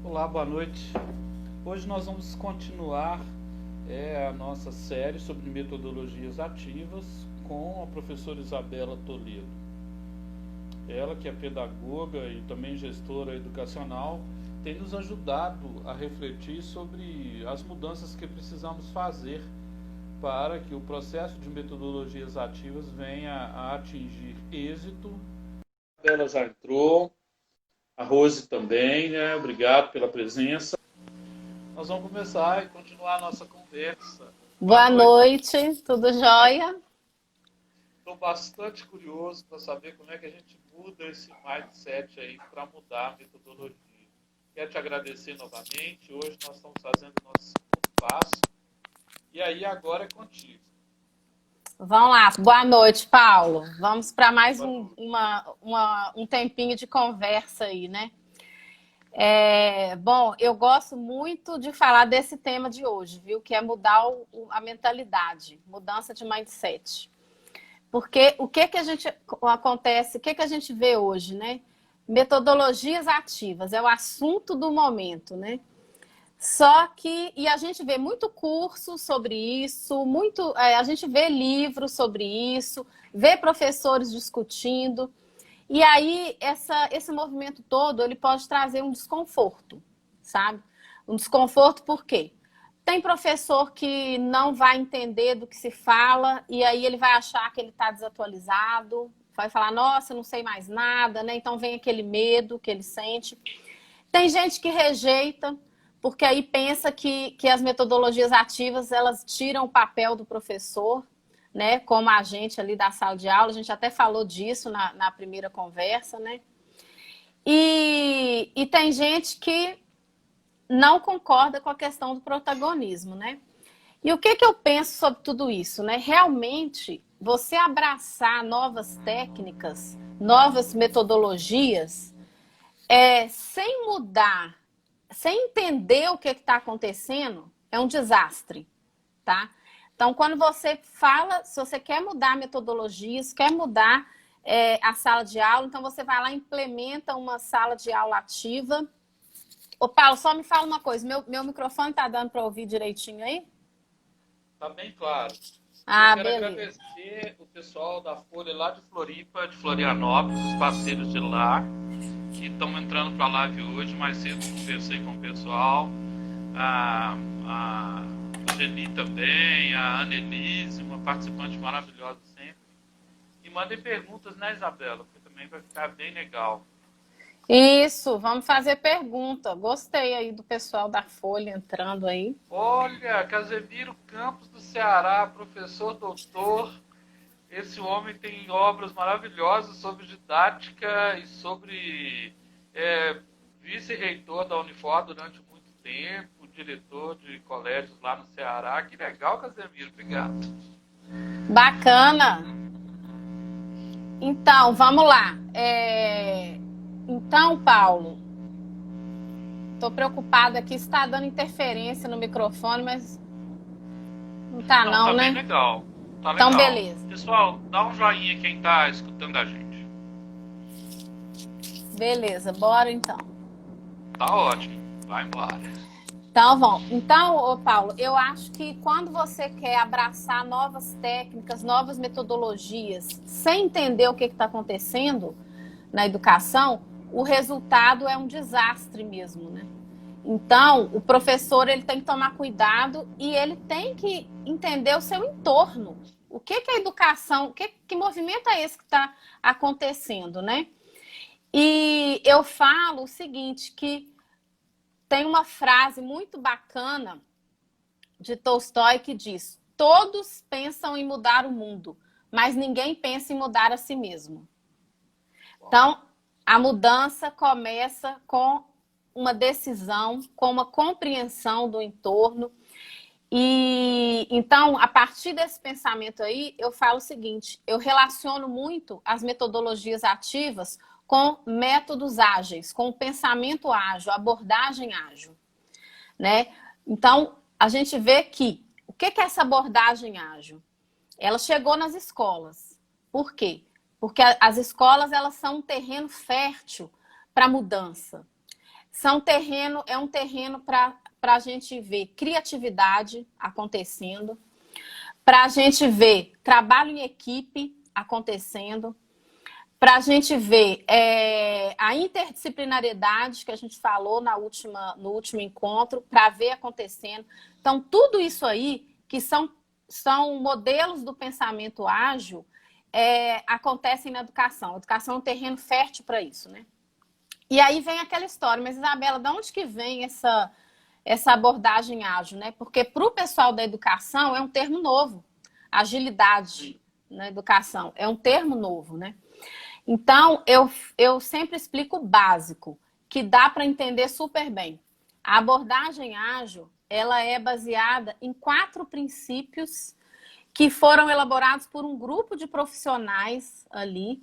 Olá, boa noite. Hoje nós vamos continuar a nossa série sobre metodologias ativas com a professora Isabela Toledo. Ela, que é pedagoga e também gestora educacional, tem nos ajudado a refletir sobre as mudanças que precisamos fazer para que o processo de metodologias ativas venha a atingir êxito. Ela já entrou. A Rose também, né? Obrigado pela presença. Nós vamos começar e continuar a nossa conversa. Boa noite, tudo jóia? Estou bastante curioso para saber como é que a gente muda esse mindset aí para mudar a metodologia. Quero te agradecer novamente. Hoje nós estamos fazendo o nosso segundo passo. E aí agora é contigo. Vamos lá, boa noite, Paulo. Vamos para mais um tempinho de conversa aí, né? Bom, eu gosto muito de falar desse tema de hoje, viu? Que é mudar a mentalidade, mudança de mindset. Porque o que a gente acontece, o que a gente vê hoje, né? Metodologias ativas, é o assunto do momento, né? Só que, e a gente vê muito curso sobre isso, a gente vê livros sobre isso, vê professores discutindo, e aí esse movimento todo, ele pode trazer um desconforto, sabe? Um desconforto por quê? Tem professor que não vai entender do que se fala, e aí ele vai achar que ele está desatualizado, vai falar, nossa, eu não sei mais nada, né? Então vem aquele medo que ele sente. Tem gente que rejeita, porque aí pensa que as metodologias ativas, elas tiram o papel do professor, né? Como a gente ali da sala de aula, a gente até falou disso na primeira conversa, né? E tem gente que não concorda com a questão do protagonismo, né? E o que eu penso sobre tudo isso, né? Realmente, você abraçar novas técnicas, novas metodologias, sem mudar, sem entender o que está acontecendo, é um desastre, tá? Então, quando você fala, se você quer mudar metodologias, quer mudar a sala de aula, então você vai lá e implementa uma sala de aula ativa. Ô, Paulo, só me fala uma coisa, meu microfone tá dando para ouvir direitinho aí? Tá bem claro. Eu Ah, quero beleza. agradecer o pessoal da Folha lá de Floripa, de Florianópolis, os parceiros de lá, que estão entrando para a live hoje. Mais cedo conversei com o pessoal, a Geni também, a Annelise, uma participante maravilhosa sempre. E mandem perguntas, né, Isabela? Porque também vai ficar bem legal. Isso, vamos fazer pergunta. Gostei aí do pessoal da Folha entrando aí. Olha, Casemiro Campos do Ceará, professor doutor. Esse homem tem obras maravilhosas sobre didática e sobre vice-reitor da Unifor durante muito tempo, diretor de colégios lá no Ceará. Que legal, Casemiro. Obrigado. Bacana. Então, vamos lá. Então, Paulo, estou preocupada aqui, está dando interferência no microfone, mas não tá Não, não, tá bem né? legal. Tá Então, legal. beleza. Pessoal, dá um joinha quem tá escutando a gente. Beleza, bora então. Tá ótimo. Vai embora. Então, vamos. Então, ô Paulo, eu acho que quando você quer abraçar novas técnicas, novas metodologias, sem entender o que está acontecendo na educação, o resultado é um desastre mesmo, né? Então, o professor ele tem que tomar cuidado e ele tem que entender o seu entorno. O que é a educação, que movimento é esse que está acontecendo, né? E eu falo o seguinte, que tem uma frase muito bacana de Tolstói que diz: todos pensam em mudar o mundo, mas ninguém pensa em mudar a si mesmo. Então, a mudança começa com uma decisão, com uma compreensão do entorno. E então, a partir desse pensamento aí, eu falo o seguinte: eu relaciono muito as metodologias ativas com métodos ágeis, com o pensamento ágil, abordagem ágil, né? Então, a gente vê que o que é essa abordagem ágil? Ela chegou nas escolas. Por quê? Porque as escolas, elas são um terreno fértil para mudança. é um terreno para a gente ver criatividade acontecendo, para a gente ver trabalho em equipe acontecendo, para a gente ver a interdisciplinariedade que a gente falou no último encontro, para ver acontecendo. Então, tudo isso aí, que são modelos do pensamento ágil, acontecem na educação. A educação é um terreno fértil para isso, né? E aí vem aquela história, mas Isabela, de onde que vem essa abordagem ágil, né? Porque para o pessoal da educação é um termo novo. Agilidade na educação é um termo novo, né? Então, eu sempre explico o básico, que dá para entender super bem. A abordagem ágil, ela é baseada em 4 princípios que foram elaborados por um grupo de profissionais ali,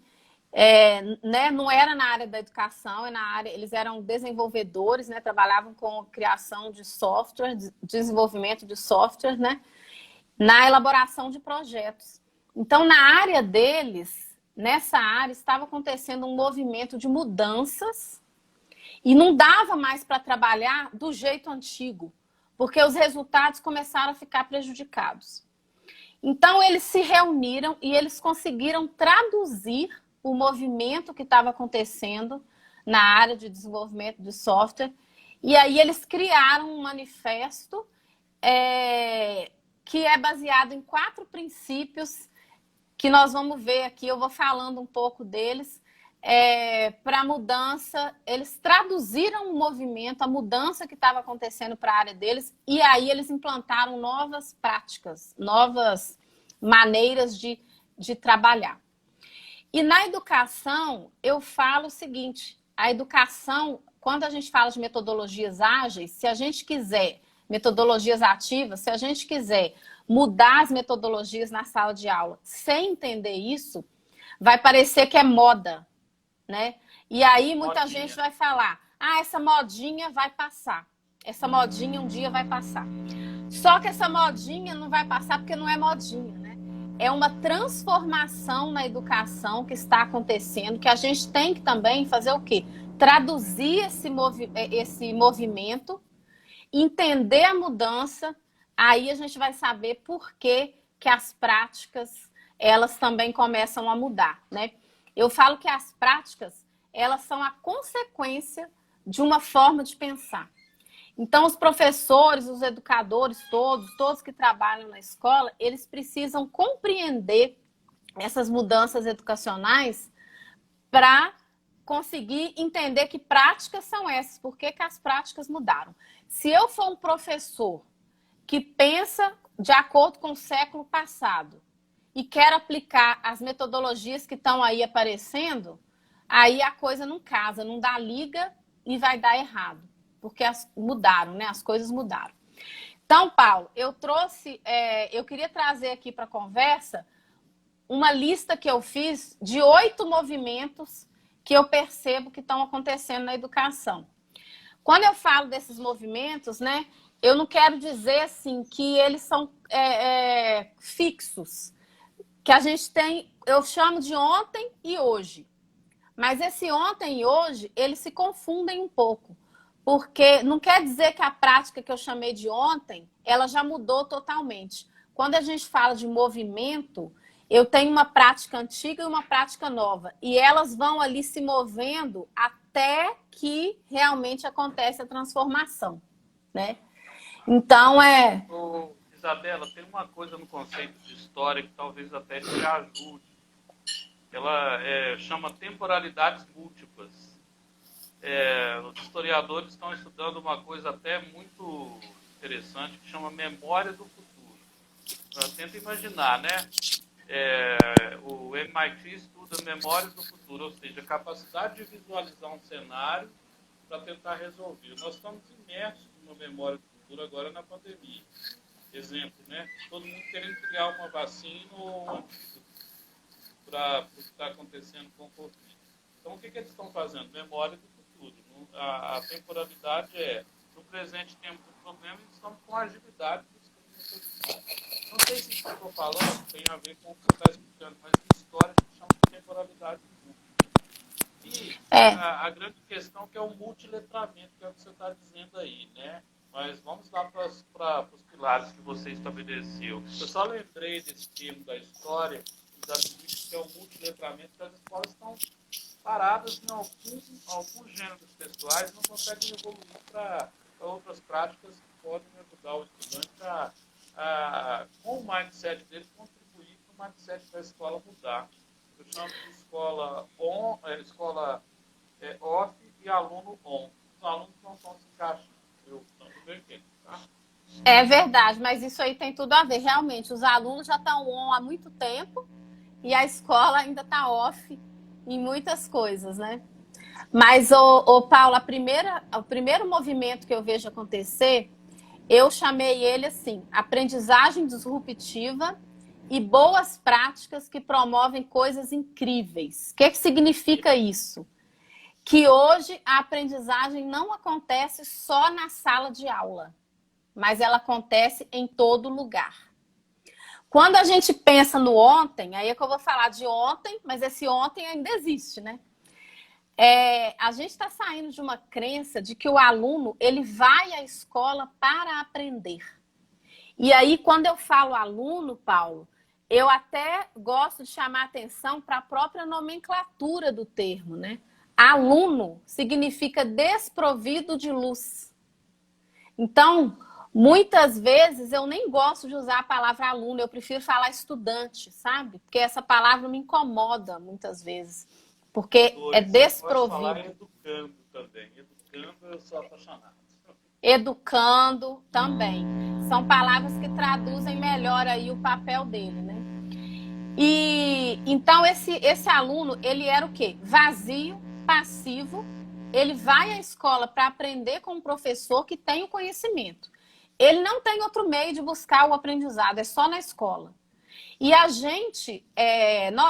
né? Não era na área da educação, eles eram desenvolvedores, né? Trabalhavam com criação de software, desenvolvimento de software, né? Na elaboração de projetos. Então, na área deles, nessa área, estava acontecendo um movimento de mudanças e não dava mais para trabalhar do jeito antigo, porque os resultados começaram a ficar prejudicados. Então, eles se reuniram e eles conseguiram traduzir o movimento que estava acontecendo na área de desenvolvimento de software. E aí eles criaram um manifesto que é baseado em 4 princípios que nós vamos ver aqui. Eu vou falando um pouco deles. Para a mudança, eles traduziram o movimento, a mudança que estava acontecendo para a área deles, e aí eles implantaram novas práticas, novas maneiras de trabalhar. E na educação, eu falo o seguinte, a educação, quando a gente fala de metodologias ágeis, se a gente quiser, metodologias ativas, se a gente quiser mudar as metodologias na sala de aula sem entender isso, vai parecer que é moda, né? E aí muita gente vai falar, essa modinha vai passar. Essa modinha um dia vai passar. Só que essa modinha não vai passar porque não é modinha, né? É uma transformação na educação que está acontecendo, que a gente tem que também fazer o quê? Traduzir esse movimento, entender a mudança, aí a gente vai saber por que as práticas, elas também começam a mudar, né? Eu falo que as práticas, elas são a consequência de uma forma de pensar. Então, os professores, os educadores, todos que trabalham na escola, eles precisam compreender essas mudanças educacionais para conseguir entender que práticas são essas, por que as práticas mudaram. Se eu for um professor que pensa de acordo com o século passado e quer aplicar as metodologias que estão aí aparecendo, aí a coisa não casa, não dá liga e vai dar errado, porque mudaram, né? As coisas mudaram. Então, Paulo, eu queria trazer aqui para a conversa uma lista que eu fiz de 8 movimentos que eu percebo que estão acontecendo na educação. Quando eu falo desses movimentos, né, eu não quero dizer assim que eles são fixos, que a gente tem, eu chamo de ontem e hoje. Mas esse ontem e hoje, eles se confundem um pouco. Porque não quer dizer que a prática que eu chamei de ontem, ela já mudou totalmente. Quando a gente fala de movimento, eu tenho uma prática antiga e uma prática nova. E elas vão ali se movendo até que realmente acontece a transformação, né? Então, Isabela, tem uma coisa no conceito de história que talvez até te ajude. Ela chama temporalidades múltiplas. Os historiadores estão estudando uma coisa até muito interessante que chama memória do futuro. Tenta imaginar, né? O MIT estuda memórias do futuro, ou seja, a capacidade de visualizar um cenário para tentar resolver. Nós estamos imersos numa memória do futuro agora na pandemia. Exemplo, né? Todo mundo querendo criar uma vacina ou um antídoto para o que está acontecendo com o Covid. Então, o que eles estão fazendo? Memória do futuro. A temporalidade no presente temos um problema e estamos com agilidade. Não sei se isso que eu estou falando tem a ver com o que você está explicando, mas em história a gente chama de temporalidade múltipla. E É, a grande questão que é o multiletramento, que é o que você está dizendo aí, né? Mas vamos lá para os pilares que você estabeleceu. Eu só lembrei desse termo da história, exatamente que é o multiletramento, que as escolas estão paradas em alguns gêneros textuais e não conseguem evoluir para outras práticas que podem ajudar o estudante com o mindset dele, contribuir para o mindset da escola mudar. Eu chamo de escola off e aluno on. Os alunos não estão se encaixando. No meu entendo, tá? é verdade, mas isso aí tem tudo a ver. Realmente, os alunos já estão on há muito tempo e a escola ainda está off em muitas coisas, né? Mas, Paulo, o primeiro movimento que eu vejo acontecer, eu chamei ele assim, aprendizagem disruptiva e boas práticas que promovem coisas incríveis. O que significa isso? Que hoje a aprendizagem não acontece só na sala de aula, mas ela acontece em todo lugar. Quando a gente pensa no ontem, aí é que eu vou falar de ontem, mas esse ontem ainda existe, né? A gente está saindo de uma crença de que o aluno ele vai à escola para aprender. E aí, quando eu falo aluno, Paulo, eu até gosto de chamar atenção para a própria nomenclatura do termo, né? Aluno significa desprovido de luz. Então, muitas vezes eu nem gosto de usar a palavra aluno, eu prefiro falar estudante, sabe? Porque essa palavra me incomoda muitas vezes, porque é Pode falar desprovido. educando também. Educando, eu sou apaixonado. Educando também. São palavras que traduzem melhor aí o papel dele, né? E então esse aluno, ele era o quê? Vazio, passivo. Ele vai à escola para aprender com um professor que tem o conhecimento. Ele não tem outro meio de buscar o aprendizado, é só na escola. E a gente,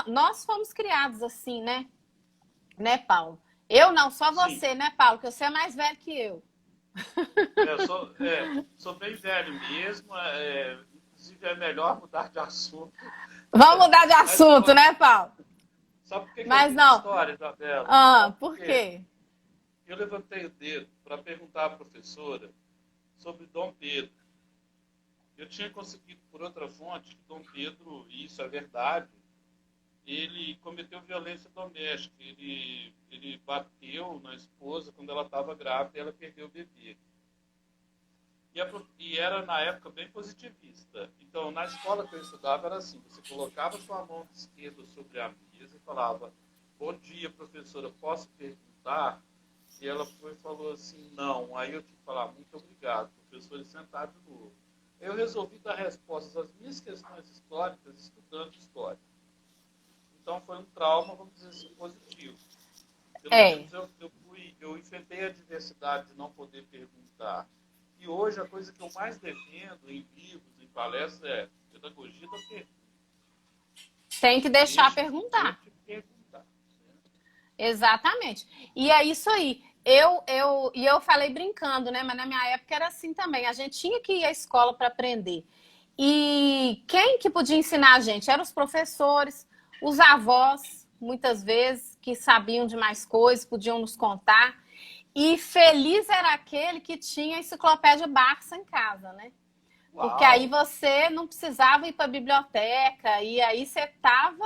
nós fomos criados assim, né? Né, Paulo? Eu não, só Sim. você, né, Paulo? Que você é mais velho que eu. Sou bem velho mesmo. Inclusive, é melhor mudar de assunto. Vamos mudar de Mas, assunto, né, Paulo? sabe por que eu Mas fiz não. história, Isabela? Ah, Sabe por por quê? quê? Eu levantei o dedo para perguntar à professora sobre Dom Pedro. Eu tinha conseguido por outra fonte que Dom Pedro, e isso é verdade, ele cometeu violência doméstica. Ele bateu na esposa quando ela estava grávida e ela perdeu o bebê. E era, na época, bem positivista. Então, na escola que eu estudava, era assim: você colocava sua mão esquerda sobre a mesa e falava: bom dia, professora, posso perguntar? E ela foi e falou assim: não. Aí eu tive que falar: muito obrigado, professor, e sentar de novo. Eu resolvi dar respostas às minhas questões históricas estudando história. Então, foi um trauma, vamos dizer assim, positivo. Pelo menos eu enfrentei a diversidade de não poder perguntar. E hoje a coisa que eu mais defendo em livros, em palestras, é pedagogia da pergunta. Tem que deixar Deixa perguntar. de perguntar. Né? Exatamente. E é isso aí. Eu falei brincando, né? Mas na minha época era assim também. A gente tinha que ir à escola para aprender. E quem que podia ensinar a gente? Eram os professores, os avós, muitas vezes, que sabiam de mais coisas, podiam nos contar. E feliz era aquele que tinha a enciclopédia Barça em casa, né? Porque aí Uau! você não precisava ir para a biblioteca e aí você estava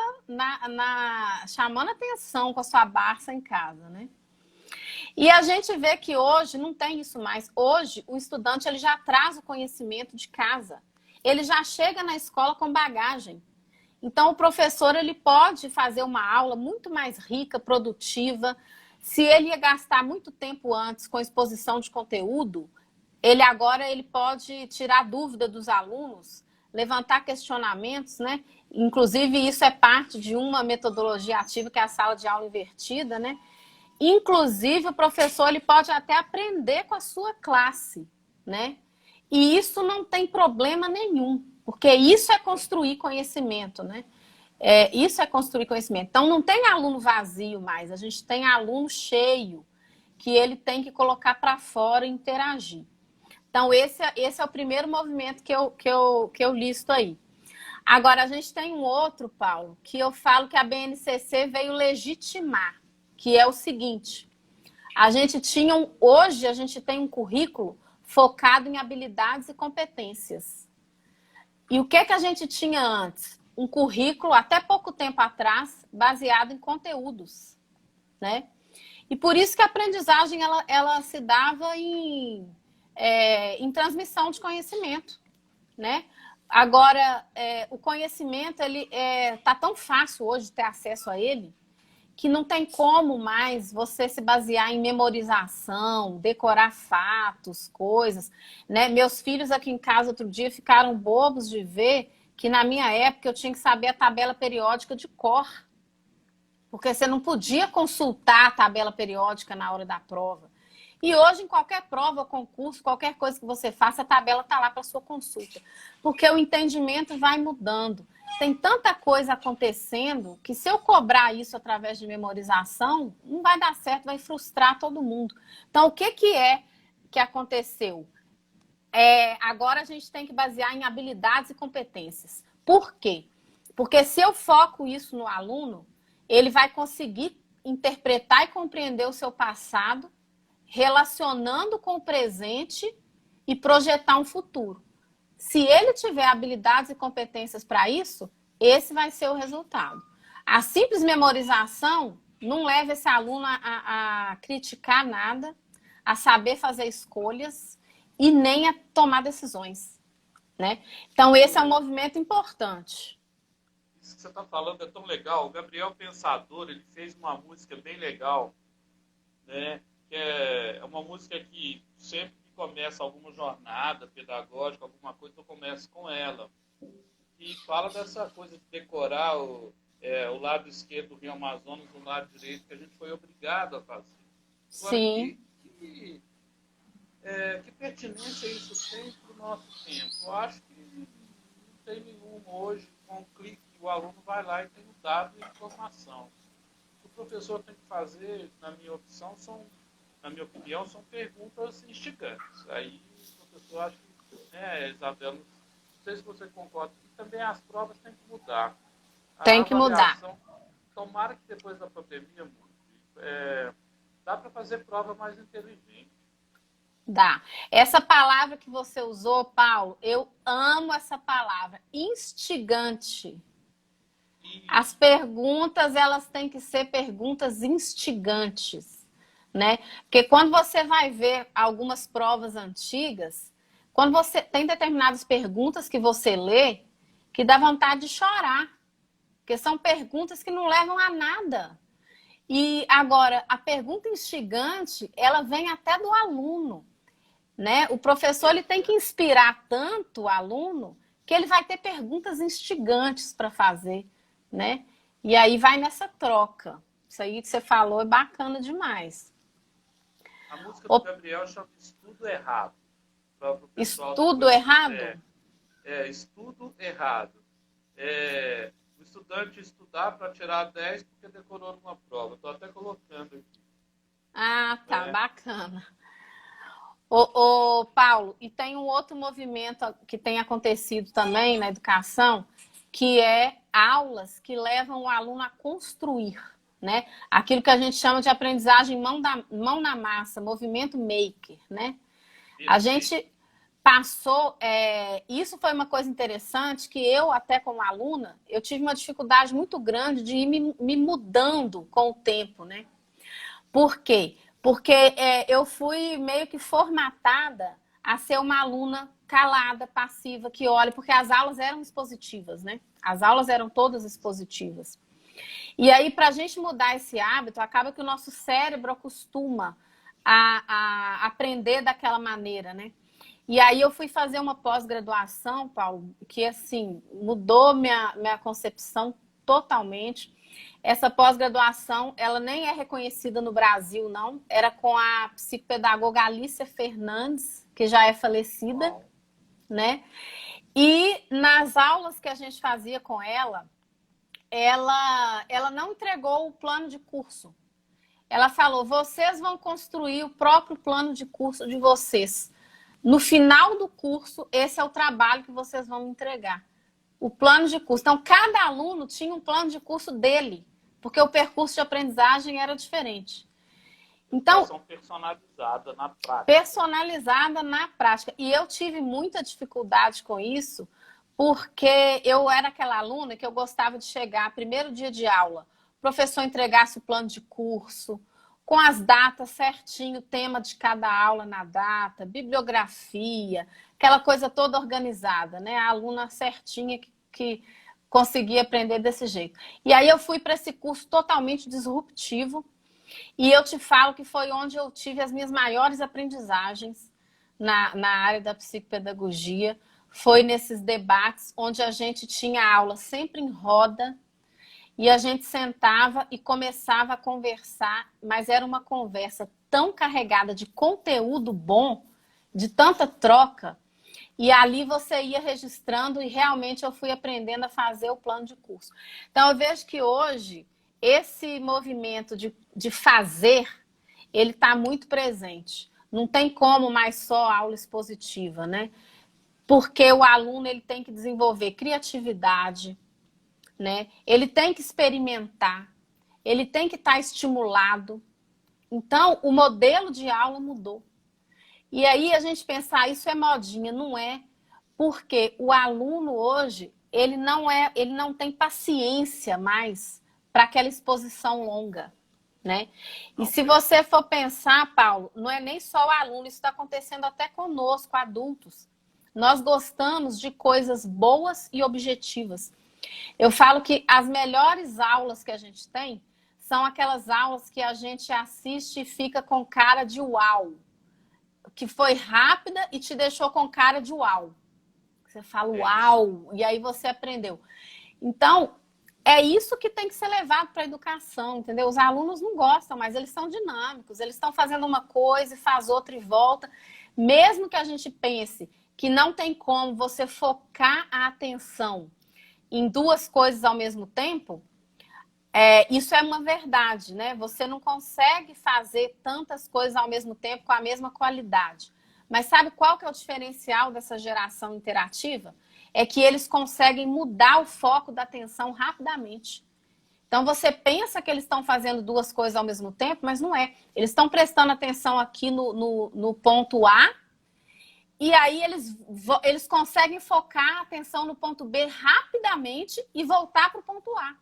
chamando atenção com a sua Barça em casa, né? E a gente vê que hoje não tem isso mais. Hoje o estudante ele já traz o conhecimento de casa. Ele já chega na escola com bagagem. Então o professor ele pode fazer uma aula muito mais rica, produtiva. Se ele ia gastar muito tempo antes com exposição de conteúdo, ele pode tirar dúvida dos alunos, levantar questionamentos, né? Inclusive, isso é parte de uma metodologia ativa, que é a sala de aula invertida, né? Inclusive, o professor ele pode até aprender com a sua classe, né? E isso não tem problema nenhum, porque isso é construir conhecimento, né? Isso é construir conhecimento. Então, não tem aluno vazio mais, a gente tem aluno cheio, que ele tem que colocar para fora e interagir. Então, esse é o primeiro movimento que eu listo aí. Agora, a gente tem um outro, Paulo, que eu falo que a BNCC veio legitimar. que é o seguinte: hoje a gente tem um currículo focado em habilidades e competências. E o que a gente tinha antes? Um currículo, até pouco tempo atrás, baseado em conteúdos, né? E por isso que a aprendizagem ela se dava em transmissão de conhecimento, né? Agora, o conhecimento ele tá tão fácil hoje ter acesso a ele que não tem como mais você se basear em memorização, decorar fatos, coisas, né? Meus filhos aqui em casa outro dia ficaram bobos de ver que na minha época eu tinha que saber a tabela periódica de cor, porque você não podia consultar a tabela periódica na hora da prova. E hoje, em qualquer prova, concurso, qualquer coisa que você faça, a tabela está lá para sua consulta. Porque o entendimento vai mudando. Tem tanta coisa acontecendo que se eu cobrar isso através de memorização, não vai dar certo, vai frustrar todo mundo. Então, o que que aconteceu? Agora a gente tem que basear em habilidades e competências. Por quê? Porque se eu foco isso no aluno, ele vai conseguir interpretar e compreender o seu passado, relacionando com o presente e projetar um futuro. Se ele tiver habilidades e competências para isso, esse vai ser o resultado. A simples memorização não leva esse aluno a criticar nada, a saber fazer escolhas e nem a tomar decisões, né? Então, esse é um movimento importante. Isso que você está falando é tão legal. O Gabriel Pensador, ele fez uma música bem legal, né? Que é uma música que sempre que começa alguma jornada pedagógica, alguma coisa, eu começo com ela. E fala dessa coisa de decorar o lado esquerdo do Rio Amazonas, o lado direito, que a gente foi obrigado a fazer. Agora, sim. Que pertinência isso tem para o nosso tempo? Eu acho que não tem nenhuma hoje. Com um clique, o aluno vai lá e tem o dado e informação. O professor tem que fazer, na minha opinião, são perguntas instigantes. Aí o professor acha que, Isabela, não sei se você concorda, que também as provas têm que mudar. Tem que mudar. Tomara que depois da pandemia mude. Dá para fazer prova mais inteligente. Dá. Essa palavra que você usou, Paulo, eu amo essa palavra, instigante. As perguntas, elas têm que ser perguntas instigantes, né? Porque quando você vai ver algumas provas antigas, quando você tem determinadas perguntas que você lê, que dá vontade de chorar, porque são perguntas que não levam a nada. E agora, a pergunta instigante, ela vem até do aluno, né? O professor ele tem que inspirar tanto o aluno que ele vai ter perguntas instigantes para fazer, né? E aí vai nessa troca. Isso aí que você falou é bacana demais. A música do Gabriel chama Estudo Errado. Estudo errado? Estudo errado. O estudante estudar para tirar 10 porque decorou numa prova. Estou até colocando aqui. Ah, tá, bacana. Ô, Paulo, e tem um outro movimento que tem acontecido também na educação, que é aulas que levam o aluno a construir, né? Aquilo que a gente chama de aprendizagem mão na massa, movimento maker, né? A gente passou... isso foi uma coisa interessante que eu, até como aluna, eu tive uma dificuldade muito grande de ir me mudando com o tempo, né? Por quê? Porque eu fui meio que formatada a ser uma aluna calada, passiva, que olha, porque as aulas eram expositivas, né? As aulas eram todas expositivas. E aí, para a gente mudar esse hábito, acaba que o nosso cérebro acostuma a aprender daquela maneira, né? E aí eu fui fazer uma pós-graduação, Paulo, que assim, mudou minha concepção totalmente. Essa pós-graduação, ela nem é reconhecida no Brasil, não. Era com a psicopedagoga Alicia Fernandes, que já é falecida, né? E nas aulas que a gente fazia com ela não entregou o plano de curso. Ela falou, vocês vão construir o próprio plano de curso de vocês. No final do curso, esse é o trabalho que vocês vão entregar. O plano de curso. Então, cada aluno tinha um plano de curso dele, porque o percurso de aprendizagem era diferente. Então, personalizada na prática. Personalizada na prática. E eu tive muita dificuldade com isso, porque eu era aquela aluna que eu gostava de chegar, primeiro dia de aula, o professor entregasse o plano de curso, com as datas certinho, o tema de cada aula na data, bibliografia, aquela coisa toda organizada, né? A aluna certinha que conseguia aprender desse jeito. E aí eu fui para esse curso totalmente disruptivo, e eu te falo que foi onde eu tive as minhas maiores aprendizagens na área da psicopedagogia. Foi nesses debates onde a gente tinha aula sempre em roda e a gente sentava e começava a conversar, mas era uma conversa tão carregada de conteúdo bom, de tanta troca, e ali você ia registrando e realmente eu fui aprendendo a fazer o plano de curso. Então eu vejo que hoje esse movimento de fazer, ele está muito presente. Não tem como mais só aula expositiva, né? Porque o aluno ele tem que desenvolver criatividade, né? Ele tem que experimentar, ele tem que estar estimulado. Então, o modelo de aula mudou. E aí a gente pensar, isso é modinha, não é? Porque o aluno hoje, ele não tem paciência mais para aquela exposição longa, né? E se você for pensar, Paulo, não é nem só o aluno, isso está acontecendo até conosco, adultos. Nós gostamos de coisas boas e objetivas. Eu falo que as melhores aulas que a gente tem são aquelas aulas que a gente assiste e fica com cara de uau, que foi rápida e te deixou com cara de uau. Você fala uau, e aí você aprendeu. Então, é isso que tem que ser levado para a educação, entendeu? Os alunos não gostam, mas eles são dinâmicos, eles estão fazendo uma coisa e faz outra e volta. Mesmo que a gente pense que não tem como você focar a atenção em duas coisas ao mesmo tempo, isso é uma verdade, né? Você não consegue fazer tantas coisas ao mesmo tempo com a mesma qualidade. Mas sabe qual que é o diferencial dessa geração interativa? É que eles conseguem mudar o foco da atenção rapidamente. Então você pensa que eles estão fazendo duas coisas ao mesmo tempo, mas não é. Eles estão prestando atenção aqui no ponto A, e aí eles conseguem focar a atenção no ponto B rapidamente e voltar para o ponto A.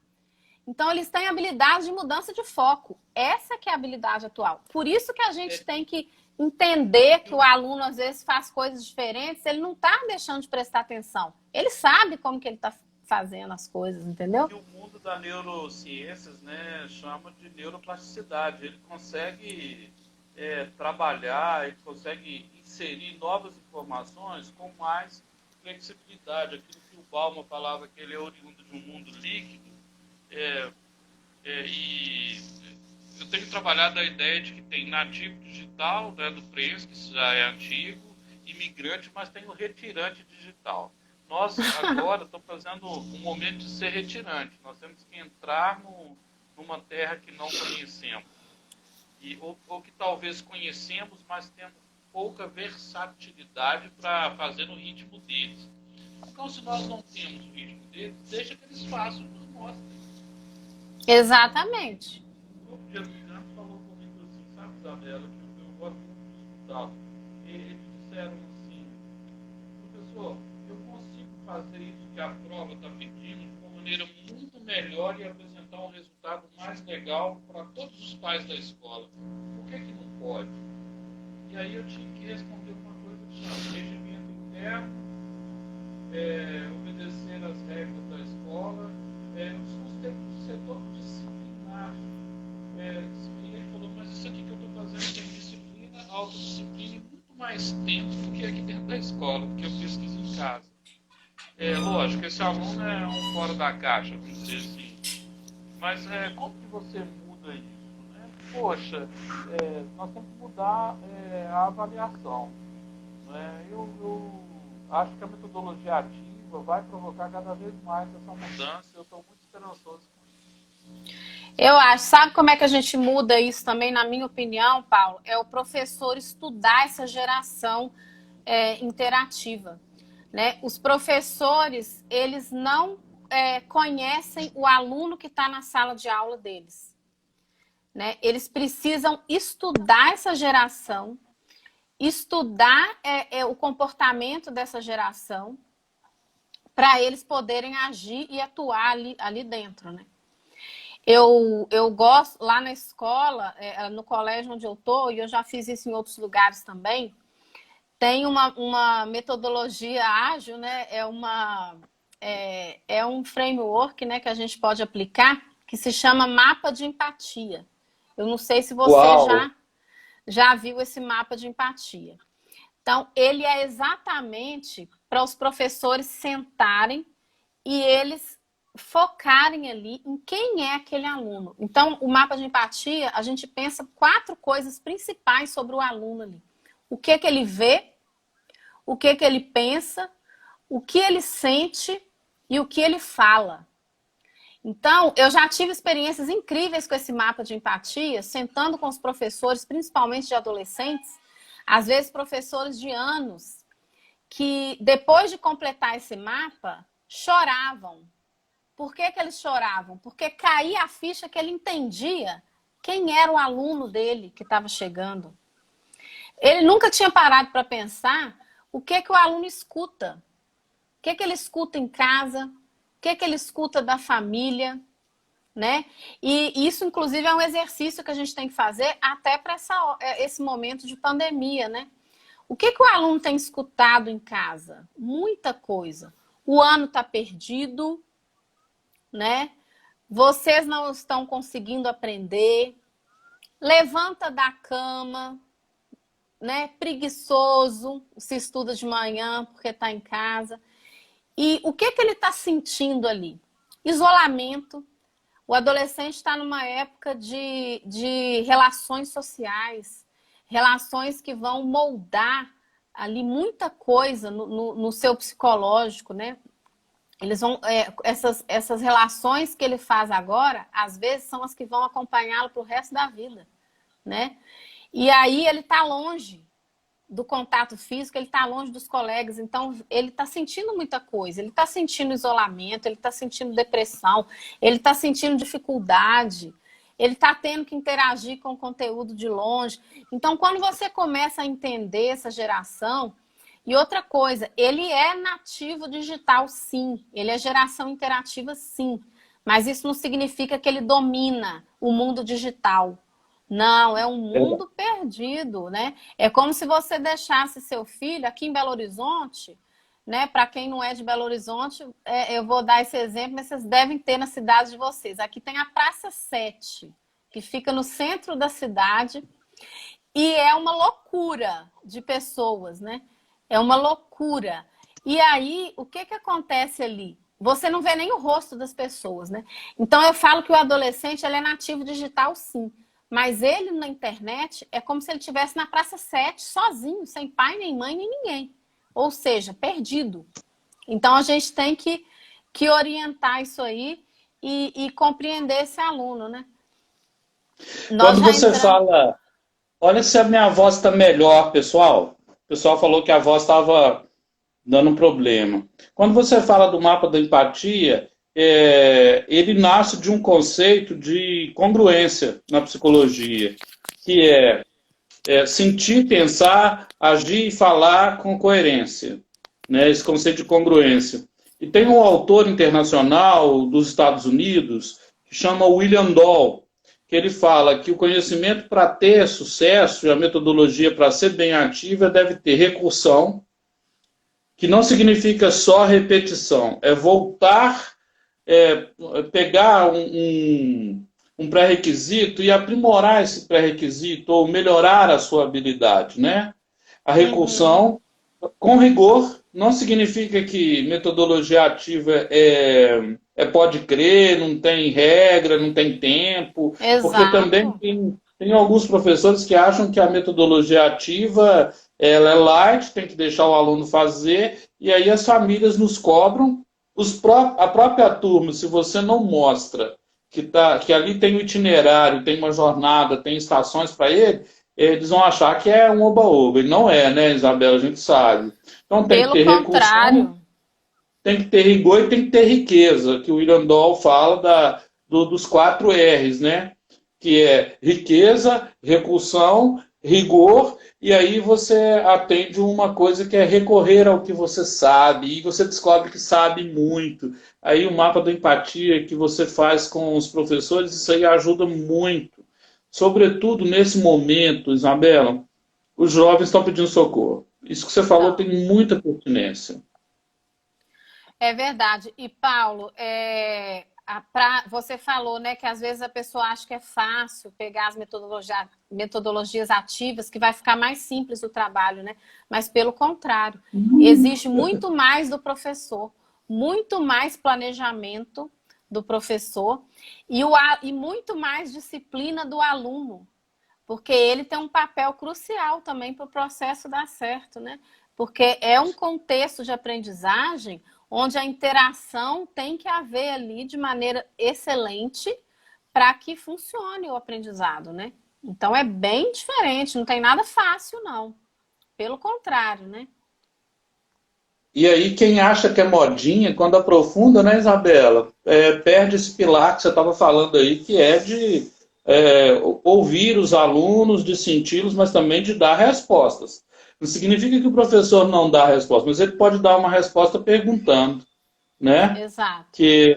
Então eles têm habilidade de mudança de foco. Essa que é a habilidade atual. Por isso que a gente tem que entender que o aluno às vezes faz coisas diferentes, ele não está deixando de prestar atenção. Ele sabe como que ele está fazendo as coisas, entendeu? E o mundo da neurociências, né, chama de neuroplasticidade. Ele consegue trabalhar, ele consegue inserir novas informações com mais flexibilidade. Aquilo que o Bauman falava, que ele é oriundo de um mundo líquido. E eu tenho trabalhado a ideia de que tem nativo digital, né, do Prensky, que já é antigo, imigrante, mas tem o retirante digital. Nós agora estamos fazendo um momento de ser retirante. Nós temos que entrar numa terra que não conhecemos. Ou que talvez conhecemos, mas temos pouca versatilidade para fazer no ritmo deles. Então, se nós não temos o ritmo deles, deixa que eles façam e nos mostrem. Exatamente. O Diego Campos falou comigo assim, sabe, Isabela, que eu gosto muito de estudá-lo. Eles disseram assim, professor, eu consigo fazer isso que a prova está pedindo de uma maneira muito melhor e apresentar um resultado mais legal para todos os pais da escola. Por que não pode? E aí eu tinha que responder uma coisa que chama regimento interno, obedecer às regras da escola, os tempos de setor disciplinar. E ele falou, mas isso aqui que eu estou fazendo tem disciplina, autodisciplina e muito mais tempo do que aqui dentro da escola, porque eu pesquiso em casa. Lógico, esse aluno é um fora da caixa, vamos dizer assim. Mas como que você muda isso? Né? Poxa, nós temos que mudar a avaliação. Né? Eu acho que a metodologia ativa vai provocar cada vez mais essa mudança. Eu estou muito esperançoso com isso. Eu acho, sabe como é que a gente muda isso também, na minha opinião, Paulo? É o professor estudar essa geração interativa. Né? Os professores, eles não conhecem o aluno que está na sala de aula deles. Né? Eles precisam estudar essa geração, estudar o comportamento dessa geração, para eles poderem agir e atuar ali dentro. Né? Eu gosto, lá na escola, no colégio onde eu estou, e eu já fiz isso em outros lugares também, tem uma metodologia ágil, né? É um framework, né, que a gente pode aplicar, que se chama mapa de empatia. Eu não sei se você já viu esse mapa de empatia. Então, ele é exatamente para os professores sentarem e eles focarem ali em quem é aquele aluno. Então, o mapa de empatia, a gente pensa 4 coisas principais sobre o aluno ali. O que ele vê, o que ele pensa, o que ele sente e o que ele fala. Então, eu já tive experiências incríveis com esse mapa de empatia, sentando com os professores, principalmente de adolescentes, às vezes professores de anos, que depois de completar esse mapa, choravam. Por que eles choravam? Porque caía a ficha que ele entendia quem era o aluno dele que estava chegando. Ele nunca tinha parado para pensar o que o aluno escuta. O que ele escuta em casa, o que ele escuta da família, né? E isso, inclusive, é um exercício que a gente tem que fazer até para esse momento de pandemia, né? O que o aluno tem escutado em casa? Muita coisa. O ano está perdido, né? Vocês não estão conseguindo aprender. Levanta da cama, né? Preguiçoso, se estuda de manhã porque está em casa. E o que ele está sentindo ali? Isolamento. O adolescente está numa época de relações sociais, relações que vão moldar ali muita coisa no seu psicológico, né? Eles vão, essas relações que ele faz agora, às vezes, são as que vão acompanhá-lo para o resto da vida, né? E aí ele está longe do contato físico, ele está longe dos colegas, então ele está sentindo muita coisa, ele está sentindo isolamento, ele está sentindo depressão, ele está sentindo dificuldade, ele está tendo que interagir com o conteúdo de longe. Então, quando você começa a entender essa geração, e outra coisa, ele é nativo digital, sim, ele é geração interativa, sim, mas isso não significa que ele domina o mundo digital. Não, é um mundo perdido, né? É como se você deixasse seu filho aqui em Belo Horizonte, né? Para quem não é de Belo Horizonte, eu vou dar esse exemplo, mas vocês devem ter na cidade de vocês. Aqui tem a Praça 7, que fica no centro da cidade, e é uma loucura de pessoas, né? É uma loucura. E aí, o que acontece ali? Você não vê nem o rosto das pessoas, né? Então, eu falo que o adolescente ele é nativo digital, sim. Mas ele na internet é como se ele estivesse na Praça 7, sozinho, sem pai, nem mãe, nem ninguém. Ou seja, perdido. Então a gente tem que orientar isso aí e compreender esse aluno, né? Quando você fala... Olha se a minha voz está melhor, pessoal. O pessoal falou que a voz estava dando um problema. Quando você fala do mapa da empatia... ele nasce de um conceito de congruência na psicologia, que é sentir, pensar, agir e falar com coerência, né? Esse conceito de congruência. E tem um autor internacional dos Estados Unidos que chama William Doll, que ele fala que o conhecimento para ter sucesso e a metodologia para ser bem ativa deve ter recursão, que não significa só repetição, é voltar... pegar um pré-requisito e aprimorar esse pré-requisito ou melhorar a sua habilidade, né? A recursão, com rigor, não significa que metodologia ativa pode crer, não tem regra, não tem tempo. Exato. Porque também tem alguns professores que acham que a metodologia ativa ela é light, tem que deixar o aluno fazer, e aí as famílias nos cobram. A própria turma, se você não mostra que ali tem um itinerário, tem uma jornada, tem estações para ele, eles vão achar que é um oba-oba. E não é, né, Isabela? A gente sabe. Então tem que ter recursão, tem que ter rigor e tem que ter riqueza, que o William Doll fala dos 4 R's, né? Que é riqueza, recursão, rigor, e aí você atende uma coisa que é recorrer ao que você sabe, e você descobre que sabe muito. Aí o mapa da empatia que você faz com os professores, isso aí ajuda muito. Sobretudo nesse momento, Isabela, os jovens estão pedindo socorro. Isso que você falou Então, tem muita pertinência. é verdade. E, Paulo, você falou, né, que às vezes a pessoa acha que é fácil pegar as metodologias ativas, que vai ficar mais simples o trabalho, né? Mas, pelo contrário, exige muito mais do professor, muito mais planejamento do professor e muito mais disciplina do aluno, porque ele tem um papel crucial também para o processo dar certo, né? Porque é um contexto de aprendizagem onde a interação tem que haver ali de maneira excelente para que funcione o aprendizado, né? Então é bem diferente, não tem nada fácil, não. Pelo contrário, né? E aí, quem acha que é modinha, quando aprofunda, né, Isabela, perde esse pilar que você estava falando aí, que é de ouvir os alunos, de senti-los, mas também de dar respostas. Não significa que o professor não dá a resposta, mas ele pode dar uma resposta perguntando, né? Exato. Que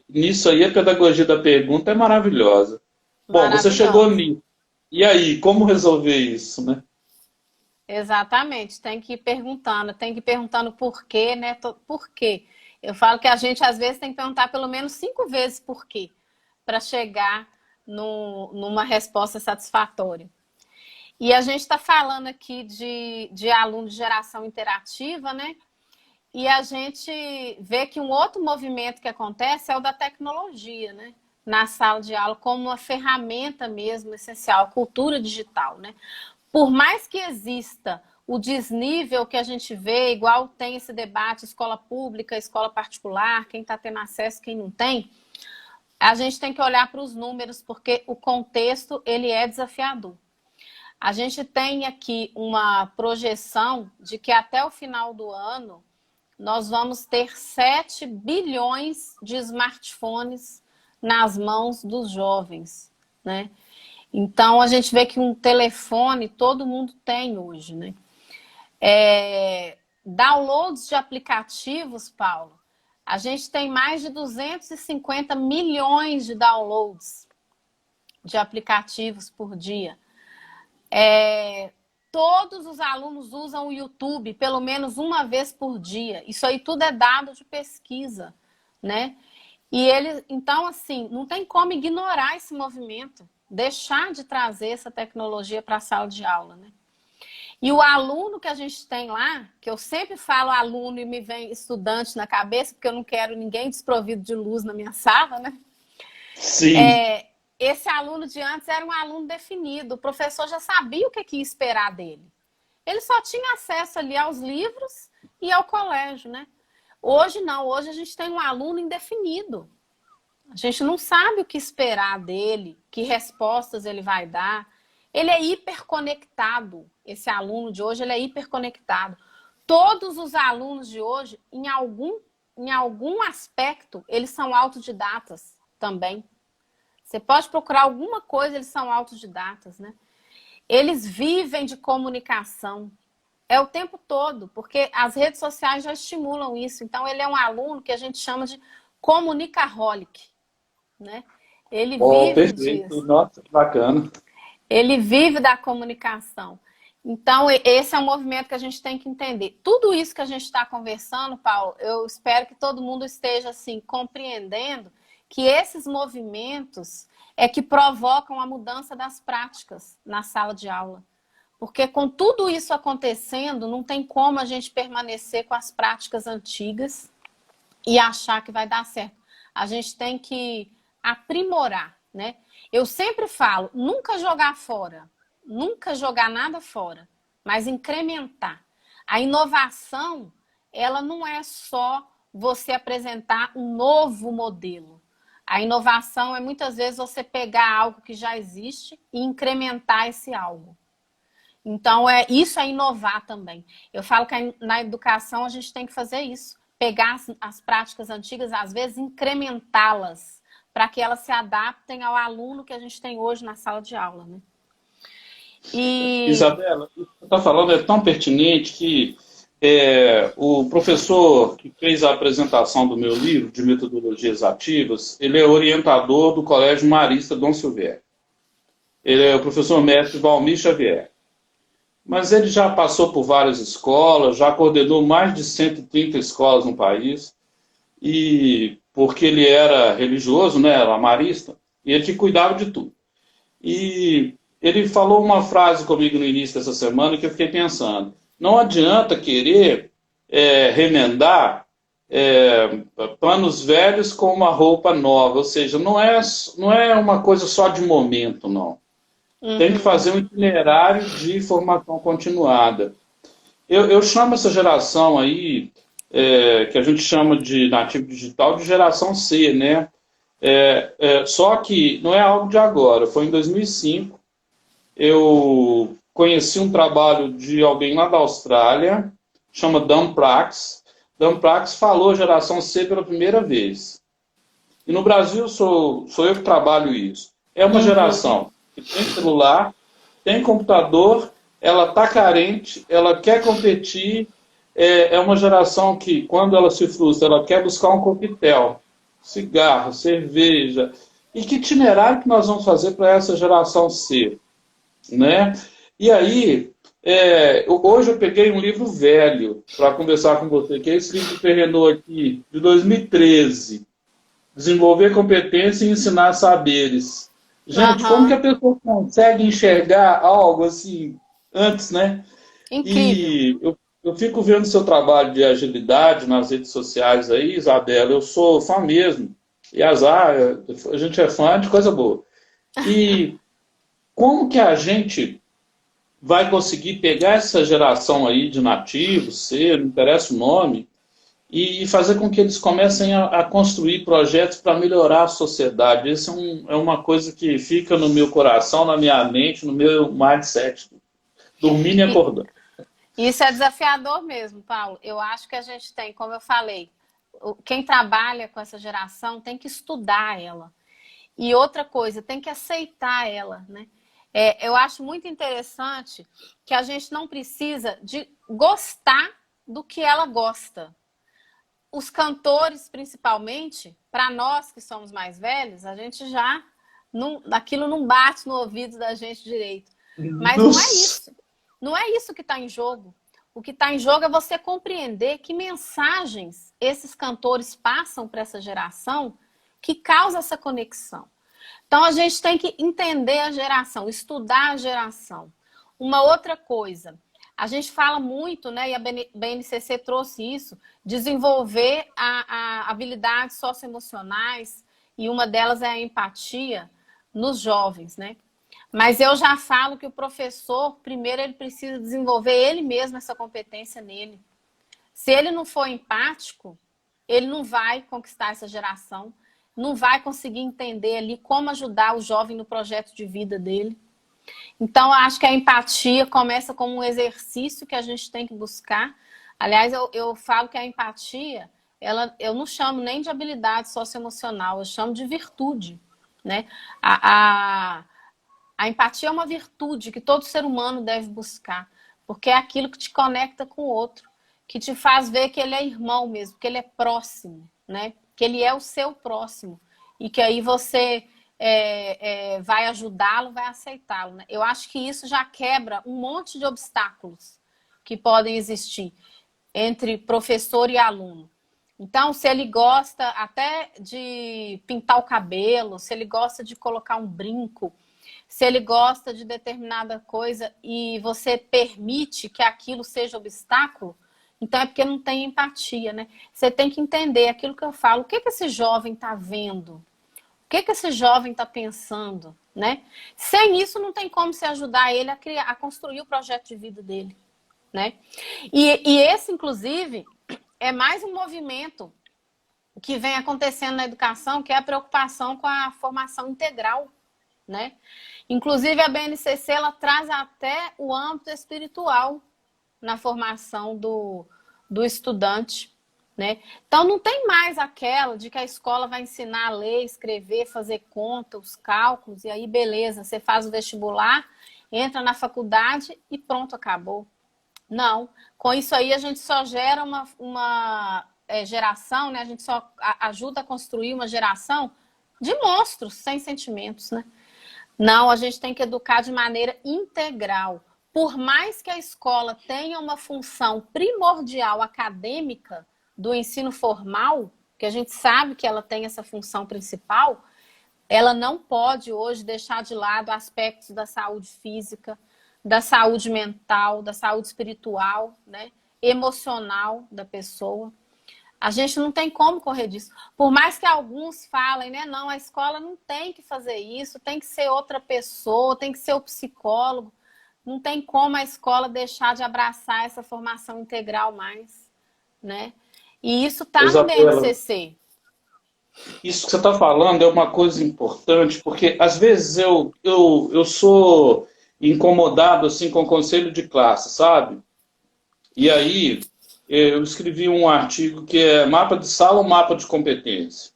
nisso aí a pedagogia da pergunta é maravilhosa. Bom, você chegou Maravilhosa. nisso. E aí, como resolver isso, né? Exatamente, tem que ir perguntando por quê, né? Por quê? Eu falo que a gente às vezes tem que perguntar pelo menos 5 vezes por quê, para chegar numa resposta satisfatória. E a gente está falando aqui de aluno de geração interativa, né? E a gente vê que um outro movimento que acontece é o da tecnologia, né? Na sala de aula, como uma ferramenta mesmo essencial, a cultura digital, né? Por mais que exista o desnível que a gente vê, igual tem esse debate, escola pública, escola particular, quem está tendo acesso, quem não tem, a gente tem que olhar para os números, porque o contexto ele é desafiador. A gente tem aqui uma projeção de que até o final do ano nós vamos ter 7 bilhões de smartphones nas mãos dos jovens, né? Então, a gente vê que um telefone todo mundo tem hoje, né? Downloads de aplicativos, Paulo, a gente tem mais de 250 milhões de downloads de aplicativos por dia. Todos os alunos usam o YouTube pelo menos uma vez por dia. Isso aí tudo é dado de pesquisa, né? Então, assim, não tem como ignorar esse movimento, deixar de trazer essa tecnologia para a sala de aula, né? E o aluno que a gente tem lá, que eu sempre falo aluno e me vem estudante na cabeça, porque eu não quero ninguém desprovido de luz na minha sala, né? Sim. Esse aluno de antes era um aluno definido, o professor já sabia o que ia esperar dele. Ele só tinha acesso ali aos livros e ao colégio, né? Hoje não, hoje a gente tem um aluno indefinido. A gente não sabe o que esperar dele, que respostas ele vai dar. Ele é hiperconectado. Esse aluno de hoje, ele é hiperconectado. Todos os alunos de hoje, em algum aspecto, eles são autodidatas também. Você pode procurar alguma coisa, eles são autodidatas, né? Eles vivem de comunicação. É o tempo todo, porque as redes sociais já estimulam isso. Então, ele é um aluno que a gente chama de comunicaholic, né? Ele vive Perfeito. disso. Nossa, que bacana. Ele vive da comunicação. Então, esse é um movimento que a gente tem que entender. Tudo isso que a gente está conversando, Paulo, eu espero que todo mundo esteja assim compreendendo que esses movimentos é que provocam a mudança das práticas na sala de aula. Porque com tudo isso acontecendo, não tem como a gente permanecer com as práticas antigas e achar que vai dar certo. A gente tem que aprimorar, né? Eu sempre falo, nunca jogar fora, nunca jogar nada fora, mas incrementar. A inovação, ela não é só você apresentar um novo modelo. A inovação é muitas vezes você pegar algo que já existe e incrementar esse algo. Então, isso é inovar também. Eu falo que na educação a gente tem que fazer isso. pegar as práticas antigas, às vezes incrementá-las, para que elas se adaptem ao aluno que a gente tem hoje na sala de aula, né? Isabela, o que você está falando é tão pertinente que o professor que fez a apresentação do meu livro de metodologias ativas, ele é orientador do Colégio Marista Dom Silvério. Ele é o professor mestre Valmir Xavier. Mas ele já passou por várias escolas, já coordenou mais de 130 escolas no país, e porque ele era religioso, né, era marista, e ele que cuidava de tudo. E ele falou uma frase comigo no início dessa semana que eu fiquei pensando. Não adianta querer remendar panos velhos com uma roupa nova. Ou seja, não é uma coisa só de momento, não. Tem que fazer um itinerário de formação continuada. Eu chamo essa geração aí, que a gente chama de nativo digital, de geração C, né? Só que não é algo de agora. Foi em 2005. Eu conheci um trabalho de alguém lá da Austrália, chama Dan Prax. Dan Prax falou geração C pela primeira vez. E no Brasil sou eu que trabalho isso. É uma geração que tem celular, tem computador, ela está carente, ela quer competir. É uma geração que, quando ela se frustra, ela quer buscar um coquetel, cigarro, cerveja. E que itinerário que nós vamos fazer para essa geração C? Né? E aí, hoje eu peguei um livro velho para conversar com você, que é esse livro do Perrenot aqui, de 2013. Desenvolver competência e ensinar saberes. Gente, como que a pessoa consegue enxergar algo assim antes, né? Incrível. E eu fico vendo seu trabalho de agilidade nas redes sociais aí, Isabela, eu sou fã mesmo. E azar, a gente é fã de coisa boa. E como que a gente vai conseguir pegar essa geração aí de nativos, não interessa o nome, e fazer com que eles comecem a construir projetos para melhorar a sociedade? Isso é uma coisa que fica no meu coração, na minha mente, no meu mindset, dormindo e acordando. Isso é desafiador mesmo, Paulo. Eu acho que a gente tem, como eu falei, quem trabalha com essa geração tem que estudar ela. E outra coisa, tem que aceitar ela, né? Eu acho muito interessante que a gente não precisa de gostar do que ela gosta. Os cantores, principalmente, para nós que somos mais velhos, a gente já aquilo não bate no ouvido da gente direito. Mas não é isso. Não é isso que está em jogo. O que está em jogo é você compreender que mensagens esses cantores passam para essa geração que causa essa conexão. Então, a gente tem que entender a geração, estudar a geração. Uma outra coisa, a gente fala muito, né, e a BNCC trouxe isso, desenvolver habilidades socioemocionais, e uma delas é a empatia nos jovens, né? Mas eu já falo que o professor, primeiro, ele precisa desenvolver ele mesmo essa competência nele. Se ele não for empático, ele não vai conquistar essa geração, não vai conseguir entender ali como ajudar o jovem no projeto de vida dele. Então, eu acho que a empatia começa como um exercício que a gente tem que buscar. Aliás, eu falo que a empatia, eu não chamo nem de habilidade socioemocional, eu chamo de virtude, né? A empatia é uma virtude que todo ser humano deve buscar, porque é aquilo que te conecta com o outro, que te faz ver que ele é irmão mesmo, que ele é próximo, né? Que ele é o seu próximo e que aí você vai ajudá-lo, vai aceitá-lo, né? Eu acho que isso já quebra um monte de obstáculos que podem existir entre professor e aluno. Então, se ele gosta até de pintar o cabelo, se ele gosta de colocar um brinco, se ele gosta de determinada coisa e você permite que aquilo seja obstáculo, então é porque não tem empatia, né? Você tem que entender aquilo que eu falo. O que esse jovem está vendo? O que esse jovem está pensando, né? Sem isso, não tem como você ajudar ele a construir o projeto de vida dele, né? E esse, inclusive, é mais um movimento que vem acontecendo na educação, que é a preocupação com a formação integral, né? Inclusive, a BNCC, ela traz até o âmbito espiritual na formação do estudante. né? Então não tem mais aquela de que a escola vai ensinar a ler, escrever, fazer conta, os cálculos, e aí beleza, você faz o vestibular, entra na faculdade e pronto, acabou. Não, com isso aí a gente só gera uma geração, né? A gente só ajuda a construir uma geração de monstros sem sentimentos, né? Não, a gente tem que educar de maneira integral. Por mais que a escola tenha uma função primordial acadêmica do ensino formal, que a gente sabe que ela tem essa função principal, ela não pode hoje deixar de lado aspectos da saúde física, da saúde mental, da saúde espiritual, né? Emocional da pessoa. A gente não tem como correr disso. Por mais que alguns falem, né? Não, a escola não tem que fazer isso, tem que ser outra pessoa, tem que ser o psicólogo. Não tem como a escola deixar de abraçar essa formação integral mais, né? E isso está no BNCC. Isso que você está falando é uma coisa importante, porque às vezes eu sou incomodado assim com o conselho de classe, sabe? E aí eu escrevi um artigo que é mapa de sala ou mapa de competência,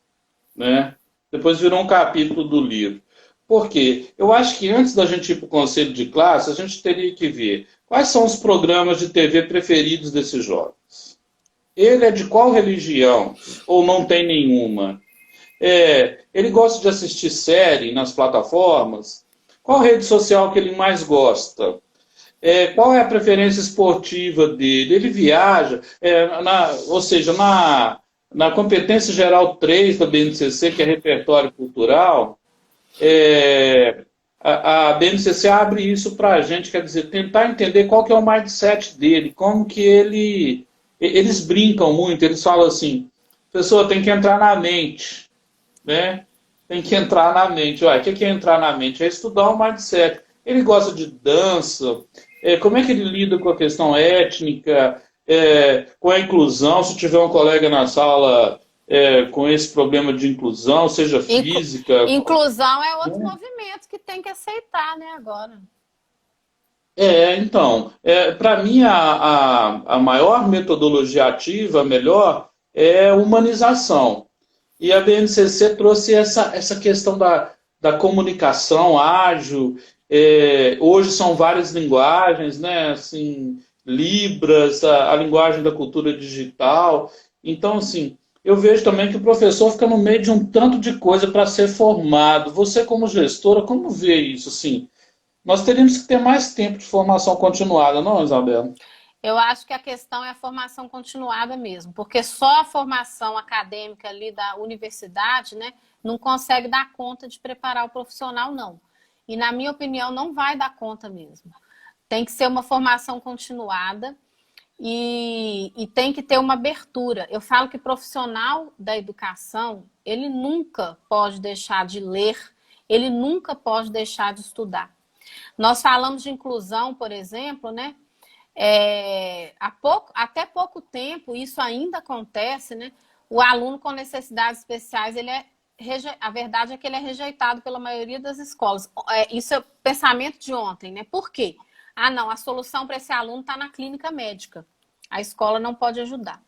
né? Depois virou um capítulo do livro. Por quê? Eu acho que antes da gente ir para o conselho de classe, a gente teria que ver quais são os programas de TV preferidos desses jovens. Ele é de qual religião? Ou não tem nenhuma? Ele gosta de assistir série nas plataformas? Qual rede social que ele mais gosta? Qual é a preferência esportiva dele? Ele viaja, ou seja, na competência geral 3 da BNCC, que é repertório cultural, a BNCC abre isso para a gente, quer dizer, tentar entender qual que é o mindset dele, como que eles brincam muito, eles falam assim, a pessoa tem que entrar na mente, né? Tem que entrar na mente. Ué, o que é entrar na mente? É estudar o mindset. Ele gosta de dança. Como é que ele lida com a questão étnica, com a inclusão? Se tiver um colega na sala com esse problema de inclusão, seja física... Inclusão é outro movimento que tem que aceitar, né, agora. Então, para mim, a maior metodologia ativa, a melhor, é humanização. E a BNCC trouxe essa questão da comunicação ágil. Hoje são várias linguagens, né? Assim, Libras, a linguagem da cultura digital. Então, assim, eu vejo também que o professor fica no meio de um tanto de coisa para ser formado. Você, como gestora, como vê isso? Assim, nós teríamos que ter mais tempo de formação continuada, não, Isabela? Eu acho que a questão é a formação continuada mesmo, porque só a formação acadêmica ali da universidade, né, não consegue dar conta de preparar o profissional, não. E, na minha opinião, não vai dar conta mesmo. Tem que ser uma formação continuada e tem que ter uma abertura. Eu falo que profissional da educação, ele nunca pode deixar de ler, ele nunca pode deixar de estudar. Nós falamos de inclusão, por exemplo, né? Até pouco tempo, isso ainda acontece, né? O aluno com necessidades especiais, a verdade é que ele é rejeitado pela maioria das escolas. Isso é o pensamento de ontem, né? Por quê? Ah, não, a solução para esse aluno está na clínica médica. A escola não pode ajudar.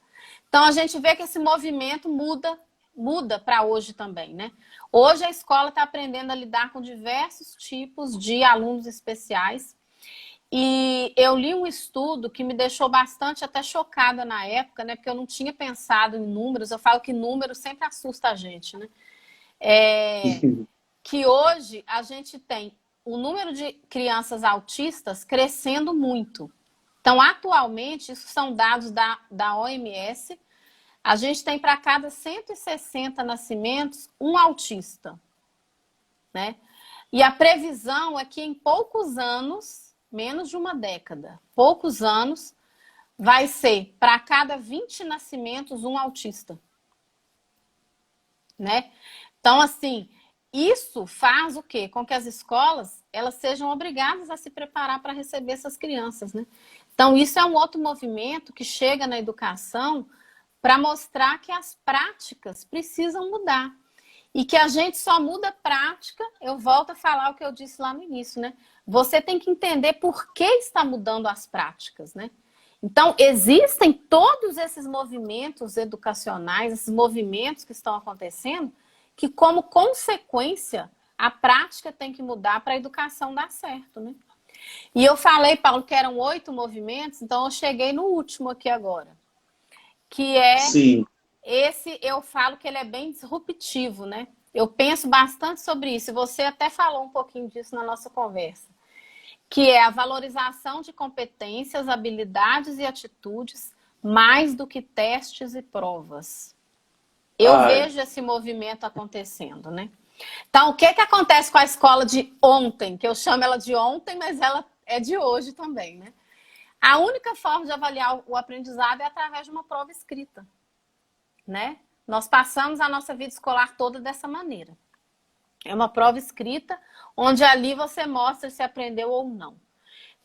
Então, a gente vê que esse movimento muda para hoje também, né? Hoje a escola está aprendendo a lidar com diversos tipos de alunos especiais. E eu li um estudo que me deixou bastante até chocada na época, né? Porque eu não tinha pensado em números. Eu falo que números sempre assusta a gente, né? Que hoje a gente tem o número de crianças autistas crescendo muito. Então, atualmente, isso são dados da OMS, a gente tem para cada 160 nascimentos um autista, né? E a previsão é que em poucos anos, menos de uma década, poucos anos, vai ser para cada 20 nascimentos um autista, né? Então, assim, isso faz o quê? Com que as escolas elas sejam obrigadas a se preparar para receber essas crianças, né? Então, isso é um outro movimento que chega na educação para mostrar que as práticas precisam mudar. E que a gente só muda a prática, eu volto a falar o que eu disse lá no início, né? Você tem que entender por que está mudando as práticas, né? Então, existem todos esses movimentos educacionais, esses movimentos que estão acontecendo, que como consequência, a prática tem que mudar para a educação dar certo, né? E eu falei, Paulo, que eram 8 movimentos, então eu cheguei no último aqui agora, que é Sim. esse, eu falo que ele é bem disruptivo, né? Eu penso bastante sobre isso, e você até falou um pouquinho disso na nossa conversa, que é a valorização de competências, habilidades e atitudes, mais do que testes e provas. Eu vejo esse movimento acontecendo, né? Então, o que que acontece com a escola de ontem? Que eu chamo ela de ontem, mas ela é de hoje também, né? A única forma de avaliar o aprendizado é através de uma prova escrita, né? Nós passamos a nossa vida escolar toda dessa maneira. É uma prova escrita, onde ali você mostra se aprendeu ou não.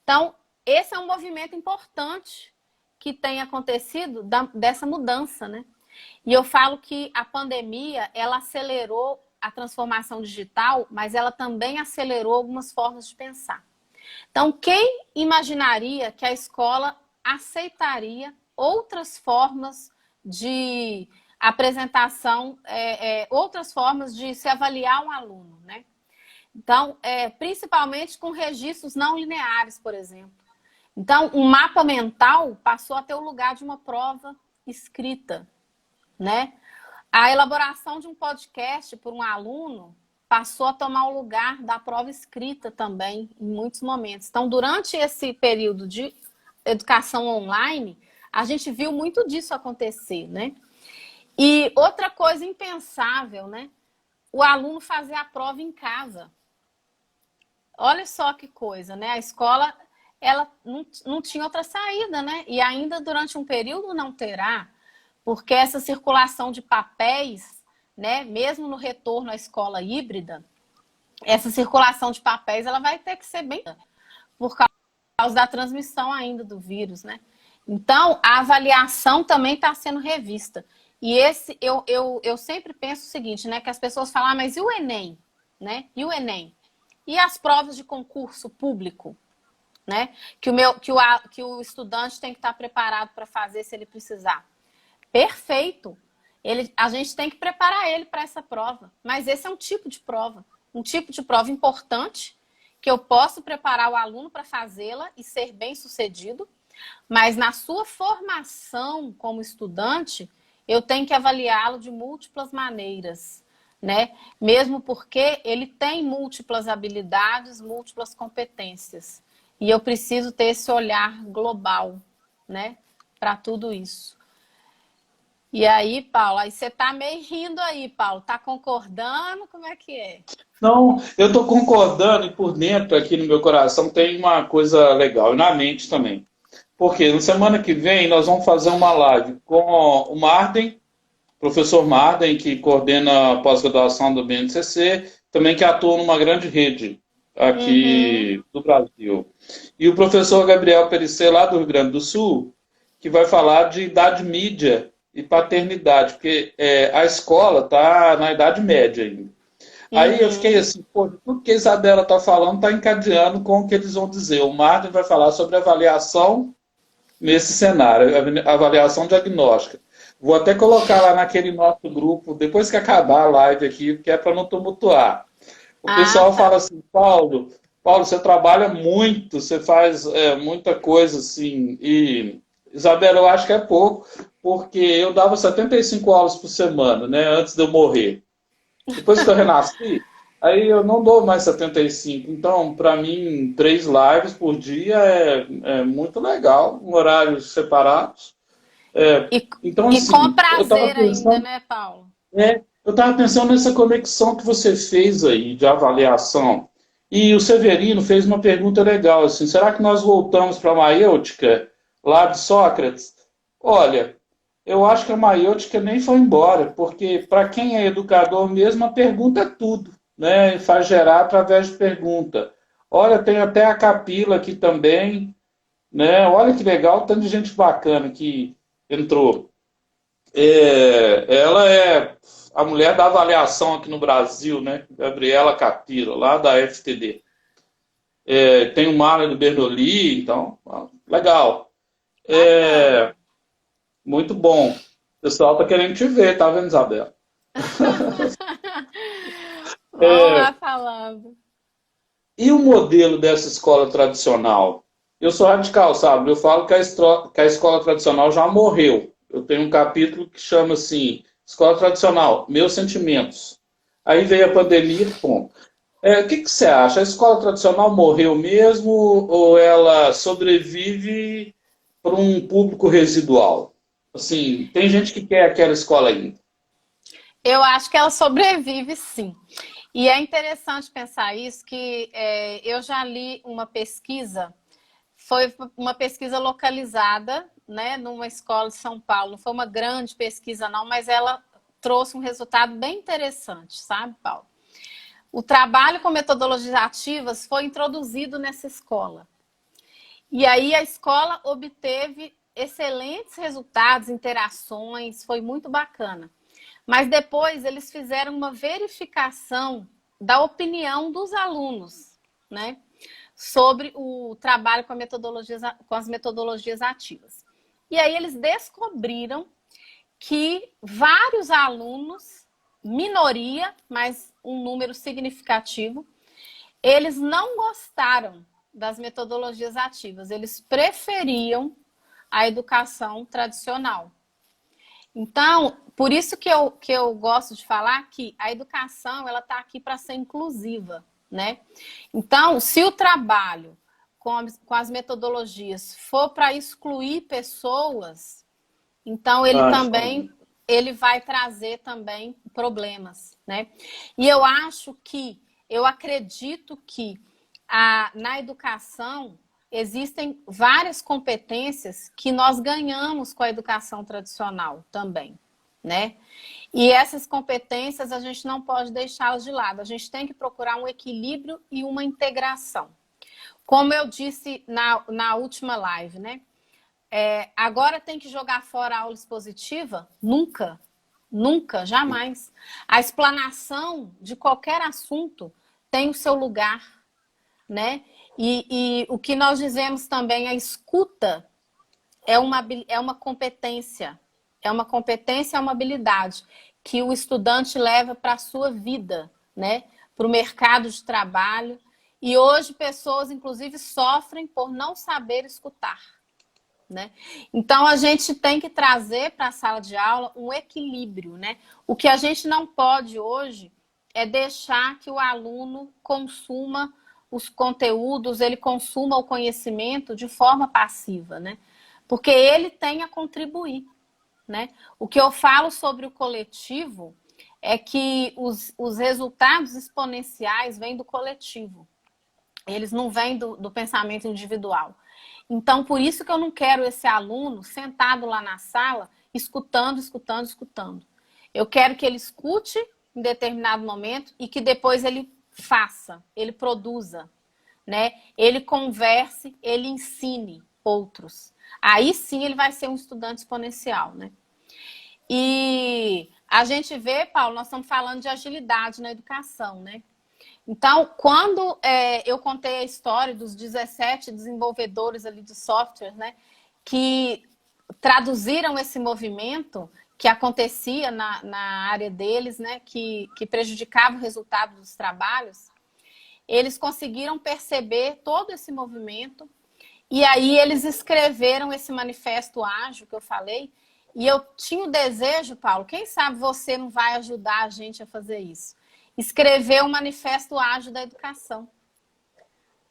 Então, esse é um movimento importante que tem acontecido dessa mudança, né? E eu falo que a pandemia, ela acelerou a transformação digital, mas ela também acelerou algumas formas de pensar. Então, quem imaginaria que a escola aceitaria outras formas de apresentação, outras formas de se avaliar um aluno, né? Então, principalmente com registros não lineares, por exemplo. Então, um mapa mental passou a ter o lugar de uma prova escrita, né? A elaboração de um podcast por um aluno passou a tomar o lugar da prova escrita também, em muitos momentos. Então, durante esse período de educação online, a gente viu muito disso acontecer, né? E outra coisa impensável, né? O aluno fazer a prova em casa. Olha só que coisa, né? A escola, ela não tinha outra saída, né? E ainda durante um período não terá, porque essa circulação de papéis, né? Mesmo no retorno à escola híbrida, essa circulação de papéis, ela vai ter que ser bem por causa da transmissão ainda do vírus, né? Então, a avaliação também está sendo revista. E esse, eu sempre penso o seguinte, né? Que as pessoas falam, ah, mas e o Enem? Né? E o Enem? E as provas de concurso público? Né? Que o estudante tem que estar preparado para fazer se ele precisar. Perfeito. A gente tem que preparar ele para essa prova. Mas esse é um tipo de prova. Um tipo de prova importante, que eu posso preparar o aluno para fazê-la e ser bem sucedido. Mas na sua formação como estudante, eu tenho que avaliá-lo de múltiplas maneiras, né? Mesmo porque ele tem múltiplas habilidades, múltiplas competências. E eu preciso ter esse olhar global, né? Para tudo isso. E aí, Paulo, aí você tá meio rindo aí, Paulo. Tá concordando? Como é que é? Não, eu estou concordando e por dentro aqui no meu coração tem uma coisa legal, e na mente também. Porque na semana que vem nós vamos fazer uma live com o Marden, professor Marden, que coordena a pós-graduação do BNCC, também que atua numa grande rede aqui do Brasil. E o professor Gabriel Perissé, lá do Rio Grande do Sul, que vai falar de idade mídia e paternidade, porque a escola está na idade média ainda. Aí eu fiquei assim, pô, tudo que a Isabela está falando está encadeando com o que eles vão dizer. O Martin vai falar sobre avaliação nesse cenário, avaliação diagnóstica. Vou até colocar lá naquele nosso grupo, depois que acabar a live aqui, porque é para não tumultuar. O pessoal fala assim, Paulo, você trabalha muito, você faz muita coisa assim, e Isabela, eu acho que é pouco, porque eu dava 75 aulas por semana, né, antes de eu morrer. Depois que eu renasci, aí eu não dou mais 75. Então, para mim, 3 lives por dia é muito legal, em horários separados. Então, assim, com prazer ainda, né, Paulo? Eu estava pensando nessa conexão que você fez aí, de avaliação. E o Severino fez uma pergunta legal, assim, será que nós voltamos para a maêutica, lá de Sócrates? Olha, eu acho que a maêutica nem foi embora, porque para quem é educador mesmo, a pergunta é tudo, né? E faz gerar através de pergunta. Olha, tem até a Capila aqui também, né? Olha que legal, tanto de gente bacana que entrou. Ela é a mulher da avaliação aqui no Brasil, né? Gabriela Capila, lá da FTD. Tem o Marlon do Bernoulli, então, legal. É, muito bom. O pessoal tá querendo te ver, tá vendo, Isabela? Vamos lá falando. E o modelo dessa escola tradicional? Eu sou radical, sabe? Eu falo que que a escola tradicional já morreu. Eu tenho um capítulo que chama assim, Escola Tradicional, Meus Sentimentos. Aí veio a pandemia, bom. O que você acha? A escola tradicional morreu mesmo ou ela sobrevive para um público residual? Assim, tem gente que quer aquela escola ainda. Eu acho que ela sobrevive, sim. E é interessante pensar isso, que eu já li uma pesquisa, foi uma pesquisa localizada, né, numa escola de São Paulo. Não foi uma grande pesquisa, não, mas ela trouxe um resultado bem interessante, sabe, Paulo? O trabalho com metodologias ativas foi introduzido nessa escola. E aí a escola obteve excelentes resultados, interações, foi muito bacana. Mas depois eles fizeram uma verificação da opinião dos alunos, né, sobre o trabalho com as metodologias ativas. E aí eles descobriram que vários alunos, minoria, mas um número significativo, eles não gostaram das metodologias ativas, eles preferiam a educação tradicional. Então, por isso que eu gosto de falar que a educação ela está aqui para ser inclusiva, né? Então, se o trabalho com as metodologias for para excluir pessoas, então ele Acho também ele vai trazer também problemas, né? E eu acredito que na educação existem várias competências que nós ganhamos com a educação tradicional também, né? E essas competências a gente não pode deixá-las de lado. A gente tem que procurar um equilíbrio e uma integração. Como eu disse na última live, né? Agora tem que jogar fora a aula expositiva? Nunca. Nunca, jamais. A explanação de qualquer assunto tem o seu lugar, né? E o que nós dizemos também, a escuta é uma competência. É uma competência, é uma habilidade que o estudante leva para a sua vida, né? Para o mercado de trabalho. E hoje pessoas, inclusive, sofrem por não saber escutar. Né? Então a gente tem que trazer para a sala de aula um equilíbrio, né? O que a gente não pode hoje é deixar que o aluno consuma os conteúdos, ele consuma o conhecimento de forma passiva, né? Porque ele tem a contribuir, né? O que eu falo sobre o coletivo é que os resultados exponenciais vêm do coletivo, eles não vêm do pensamento individual. Então, por isso que eu não quero esse aluno sentado lá na sala, escutando, escutando, escutando. Eu quero que ele escute em determinado momento e que depois ele faça, ele produza, né? Ele converse, ele ensine outros. Aí sim ele vai ser um estudante exponencial, né? E a gente vê, Paulo, nós estamos falando de agilidade na educação, né? Então, quando eu contei a história dos 17 desenvolvedores ali de software, né, que traduziram esse movimento que acontecia na área deles, né, que prejudicava o resultado dos trabalhos, eles conseguiram perceber todo esse movimento e aí eles escreveram esse manifesto ágil que eu falei. E eu tinha o desejo, Paulo, quem sabe você não vai ajudar a gente a fazer isso? Escrever o manifesto ágil da educação,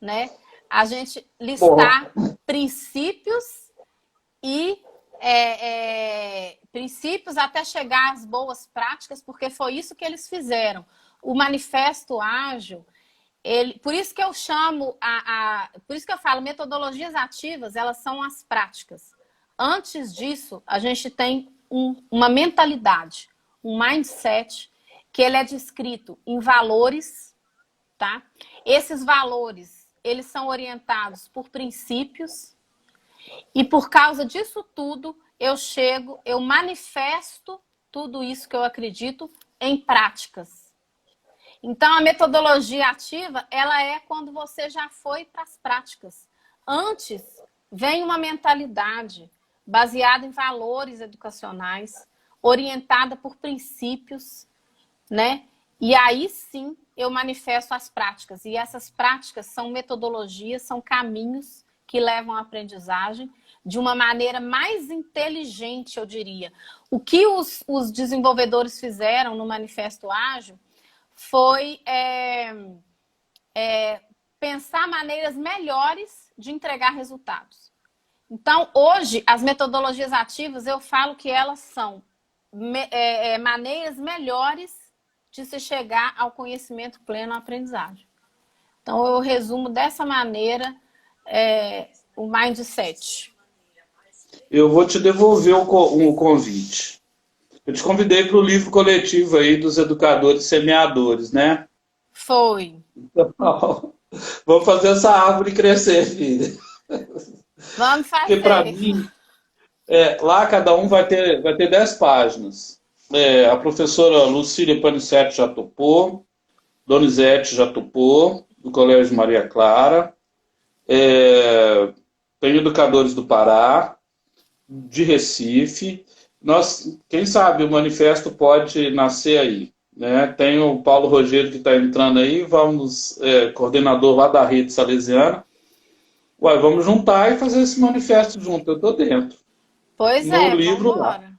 né? A gente listar princípios e princípios até chegar às boas práticas, porque foi isso que eles fizeram. O manifesto ágil, por isso que eu chamo, por isso que eu falo, metodologias ativas, elas são as práticas. Antes disso, a gente tem uma mentalidade, um mindset, que ele é descrito em valores, tá? Esses valores, eles são orientados por princípios e por causa disso tudo, eu manifesto tudo isso que eu acredito em práticas. Então, a metodologia ativa, ela é quando você já foi para as práticas. Antes, vem uma mentalidade baseada em valores educacionais, orientada por princípios, né? E aí sim eu manifesto as práticas. E essas práticas são metodologias, são caminhos que levam à aprendizagem de uma maneira mais inteligente, eu diria. O que os desenvolvedores fizeram no Manifesto Ágil foi pensar maneiras melhores de entregar resultados. Então, hoje, as metodologias ativas, eu falo que elas são maneiras melhores de se chegar ao conhecimento pleno, à aprendizagem. Então, eu resumo dessa maneira o mindset. Eu vou te devolver um convite. Eu te convidei para o livro coletivo aí dos educadores semeadores, né? Foi. Então, vamos fazer essa árvore crescer, filha. Vamos fazer. Porque para mim, lá cada um vai ter 10 páginas. A professora Lucília Panicetti já topou, Donizete já topou, do Colégio Maria Clara. Tem educadores do Pará, de Recife. Quem sabe o manifesto pode nascer aí, né? Tem o Paulo Rogério que está entrando aí, coordenador lá da rede salesiana. Vamos juntar e fazer esse manifesto junto, eu estou dentro. Pois no livro vamos lá. embora.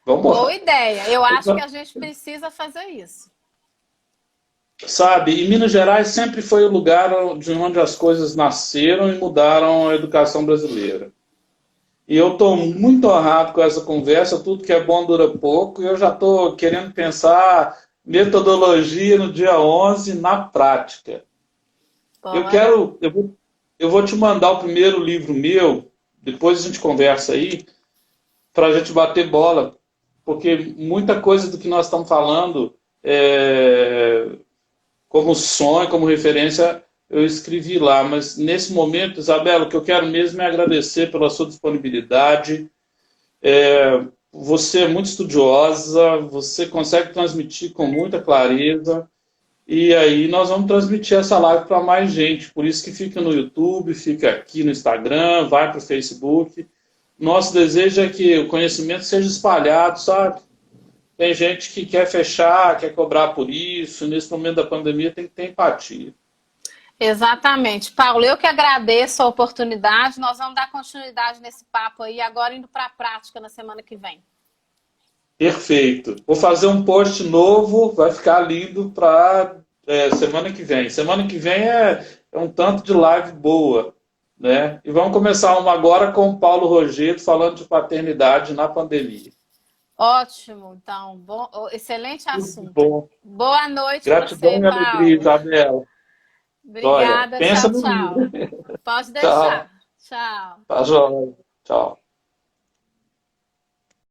Vamos Boa ideia, eu acho que a gente precisa fazer isso. Sabe, e Minas Gerais sempre foi o lugar de onde as coisas nasceram e mudaram a educação brasileira. E eu estou muito honrado com essa conversa, tudo que é bom dura pouco, e eu já estou querendo pensar metodologia no dia 11 na prática. Eu vou te mandar o primeiro livro meu, depois a gente conversa aí, para a gente bater bola, porque muita coisa do que nós estamos falando, como sonho, como referência, eu escrevi lá. Mas nesse momento, Isabela, o que eu quero mesmo é agradecer pela sua disponibilidade. Você é muito estudiosa, você consegue transmitir com muita clareza, e aí nós vamos transmitir essa live para mais gente. Por isso que fica no YouTube, fica aqui no Instagram, vai para o Facebook. Nosso desejo é que o conhecimento seja espalhado, sabe? Tem gente que quer fechar, quer cobrar por isso. Nesse momento da pandemia tem que ter empatia. Exatamente. Paulo, eu que agradeço a oportunidade. Nós vamos dar continuidade nesse papo aí, agora indo para a prática na semana que vem. Perfeito. Vou fazer um post novo, vai ficar lindo para semana que vem. Semana que vem é um tanto de live boa, né? E vamos começar uma agora com o Paulo Rogério falando de paternidade na pandemia. Ótimo, então, excelente assunto. Bom. Boa noite. Gratidão e alegria, Isabela. Obrigada, Pensa tchau. no livro. Pode deixar. Tchau. Tá joia. Tchau.